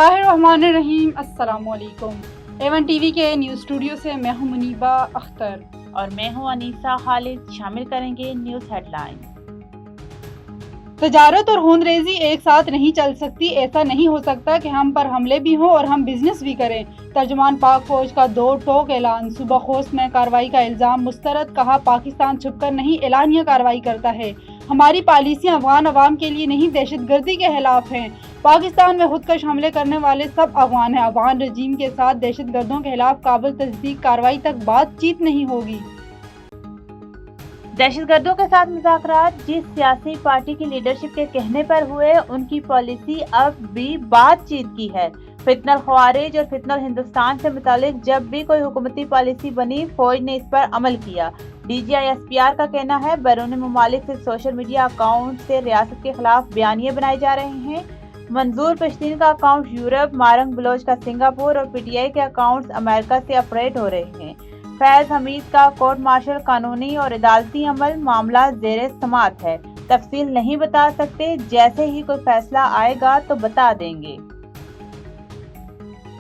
اللہ الرحمن الرحیم۔ السلام علیکم۔ A1 ٹی وی کے نیوز اسٹوڈیو سے میں ہوں منیبہ اختر اور میں ہوں انیسہ خالد۔ شامل کریں گے نیوز ہیڈ لائن۔ تجارت اور خون ریزی ایک ساتھ نہیں چل سکتی۔ ایسا نہیں ہو سکتا کہ ہم پر حملے بھی ہوں اور ہم بزنس بھی کریں۔ ترجمان پاک فوج کا دو ٹوک اعلان۔ صوبہ خوست میں کارروائی کا الزام مسترد، کہا پاکستان چھپ کر نہیں اعلانیہ کارروائی کرتا ہے۔ ہماری پالیسیاں افغان عوام کے لیے نہیں دہشت گردی کے خلاف ہیں۔ پاکستان میں خودکش حملے کرنے والے سب افغان ہیں۔ افغان رجیم کے ساتھ دہشت گردوں کے خلاف قابل تصدیق کارروائی تک بات چیت نہیں ہوگی۔ دہشت گردوں کے ساتھ مذاکرات جس سیاسی پارٹی کی لیڈرشپ کے کہنے پر ہوئے، ان کی پالیسی اب بھی بات چیت کی ہے۔ فتنہ الخوارج اور فتنہ الہندوستان سے متعلق جب بھی کوئی حکومتی پالیسی بنی، فوج نے اس پر عمل کیا۔ D G I S P R کا کہنا ہے بیرون ممالک سے سوشل میڈیا اکاؤنٹ سے ریاست کے خلاف بیانیے بنائے جا رہے ہیں۔ منظور پشتین کا اکاؤنٹ یورپ، مارنگ بلوچ کا سنگاپور اور پی ٹی آئی کے اکاؤنٹس امریکہ سے آپریٹ ہو رہے ہیں۔ فیض حمید کا کورٹ مارشل قانونی اور عدالتی عمل معاملہ زیر سماعت ہے، تفصیل نہیں بتا سکتے، جیسے ہی کوئی فیصلہ آئے گا تو بتا دیں گے۔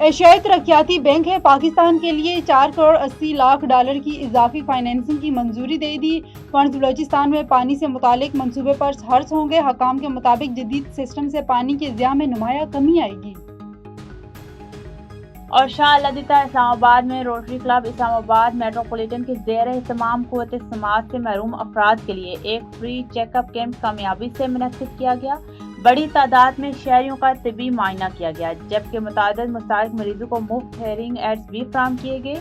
ایشیائی ترقیاتی بینک نے پاکستان کے لیے $4.80 کی اضافی فائنینسنگ کی منظوری دے دی۔ فنڈز بلوچستان میں پانی سے متعلق منصوبے پر خرچ ہوں گے۔ حکام کے مطابق جدید سسٹم سے پانی کے ضیاع میں نمایاں کمی آئے گی۔ اور شاہ لدیتا اسلام آباد میں روٹری کلب اسلام آباد میٹروپولیٹن کے زیر اہتمام قوت سماعت سے محروم افراد کے لیے ایک فری چیک اپ کیمپ کامیابی سے منعقد کیا گیا۔ بڑی تعداد میں شہریوں کا طبی معائنہ کیا گیا، جبکہ متعدد مستحق مریضوں کو مفت ہیئرنگ ایڈز بھی فراہم کیے گئے۔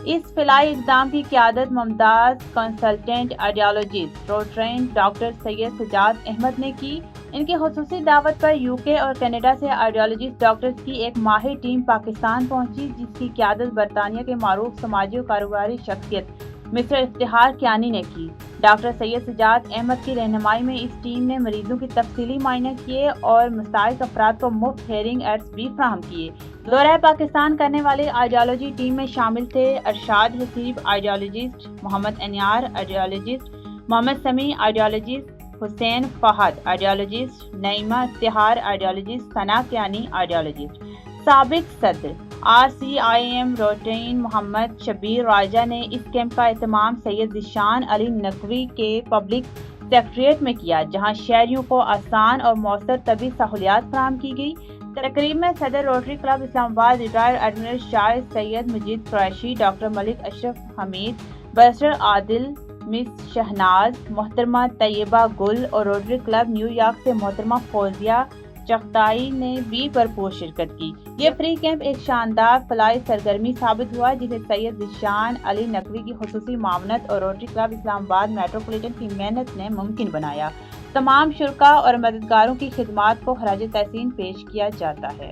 اس فلاحی اقدام کی قیادت ممتاز کنسلٹنٹ آئیڈیالوجسٹ روٹرین ڈاکٹر سید سجاد احمد نے کی۔ ان کی خصوصی دعوت پر یو کے اور کینیڈا سے آئیڈیالوجسٹ ڈاکٹرز کی ایک ماہر ٹیم پاکستان پہنچی، جس کی قیادت برطانیہ کے معروف سماجی و کاروباری شخصیت مسٹر افتخار کیانی نے کی۔ ڈاکٹر سید سجاد احمد کی رہنمائی میں اس ٹیم نے مریضوں کی تفصیلی معائنہ کیے اور مستحق افراد کو مفت ہیئرنگ ایڈز بھی فراہم کیے۔ دورہ پاکستان کرنے والے آئیڈیالوجی ٹیم میں شامل تھے ارشاد حسیب آئیڈیالوجسٹ، محمد انیار آئیڈیالوجسٹ، محمد سمیع آئیڈیالوجسٹ، حسین فہد آئیڈیالوجسٹ، نعیمہ افتخار آئیڈیالوجسٹ، ثنا کیانی آئیڈیالوجسٹ۔ سابق صدر RCIM روٹین محمد شبیر راجہ نے اس کیمپ کا اہتمام سید ذیشان علی نقوی کے پبلک سیکریٹریٹ میں کیا، جہاں شہریوں کو آسان اور مؤثر طبی سہولیات فراہم کی گئی۔ تقریب میں صدر روٹری کلب اسلام آباد ریٹائرڈ ایڈمرل شاہ سید مجید قریشی، ڈاکٹر ملک اشرف حمید، بیرسٹر عادل، مس شہناز، محترمہ طیبہ گل اور روٹری کلب نیو یارک سے محترمہ فوزیہ چغتائی نے بھی بھرپور شرکت کی۔ یہ فری کیمپ ایک شاندار فلاحی سرگرمی ثابت ہوا، جسے سید ذیشان علی نقوی کی خصوصی معاونت اور روٹری کلب اسلام آباد میٹروپولیٹن کی محنت نے ممکن بنایا۔ تمام شرکاء اور مددگاروں کی خدمات کو خراج تحسین پیش کیا جاتا ہے۔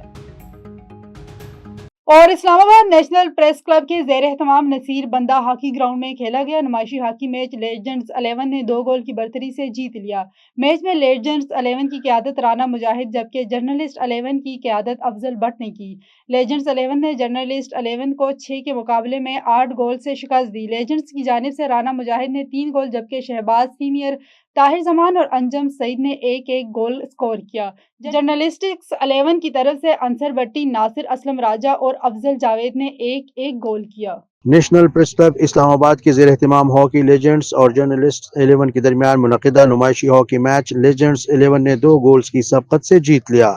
اور اسلام آباد نیشنل پریس کلب کے زیر اہتمام نصیر بندہ ہاکی گراؤنڈ میں کھیلا گیا نمائشی ہاکی میچ لیجنڈز 11 نے 2 گول کی برتری سے جیت لیا۔ میچ میں لیجنڈز 11 کی قیادت رانا مجاہد جبکہ جرنلسٹ 11 کی قیادت افضل بٹ نے کی۔ لیجنڈز 11 نے جرنلسٹ 11 کو 6 کے مقابلے میں 8 گول سے شکست دی۔ لیجنڈز کی جانب سے رانا مجاہد نے 3 گول جبکہ شہباز سینئر، طاہر زمان اور انجم سعید نے ایک ایک گول سکور کیا۔ جرنلسٹس 11 کی طرف سے انصر بٹی، ناصر اسلم راجہ اور افضل جاوید نے ایک ایک گول کیا۔ نیشنل پریس کلب اسلام آباد کے زیر اہتمام ہاکی لیجنڈز اور جرنلسٹ 11 کے درمیان منعقدہ نمائشی ہاکی میچ لیجنڈز 11 نے 2 گولز کی سبقت سے جیت لیا۔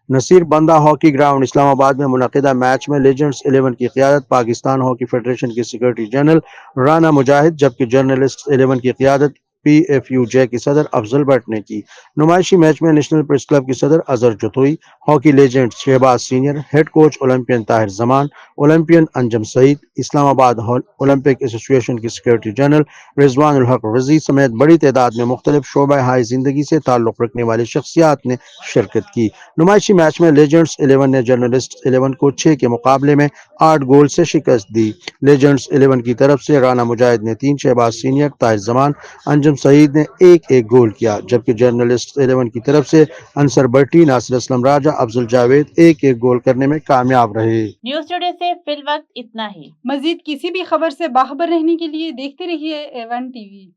نصیر بندہ ہاکی گراؤنڈ اسلام آباد میں منعقدہ میچ میں لیجنڈز 11 کی قیادت پاکستان ہاکی فیڈریشن کے سیکرٹری جنرل رانا مجاہد جبکہ جرنلسٹ 11 کی قیادت PFUJ کی صدر افضل بٹ نے کی۔ نمائشی میچ میں نیشنل پریس کلب کی صدر Azhar Jatoi, hockey legend Shahbaz senior, head coach Olympian Tahir Zaman, Olympian انجم سعید، اسلام آباد اولمپک ایسوسی ایشن کے سیکرٹری جنرل رضوان الحق رضی سمیت بڑی تعداد میں مختلف شعبہ ہائے زندگی سے تعلق رکھنے والی شخصیات نے شرکت کی۔ نمائشی میچ میں لیجنڈز 11 نے جرنلسٹ 11 کو 6 کے مقابلے میں 8 گول سے شکست دی۔ لیجنڈز 11 کی طرف سے رانا مجاہد نے 3، شہباز سینئر، طاہر زمان، انجم سعید نے ایک ایک گول کیا جبکہ جرنلسٹ 11 کی طرف سے انصر بٹی، ناصر اسلم راجہ، افضل جاوید ایک ایک گول کرنے میں کامیاب رہے۔ نیوز ٹوڈے سے فی الوقت اتنا ہی۔ مزید کسی بھی خبر سے باخبر رہنے کے لیے دیکھتے رہیے A1 ٹی وی۔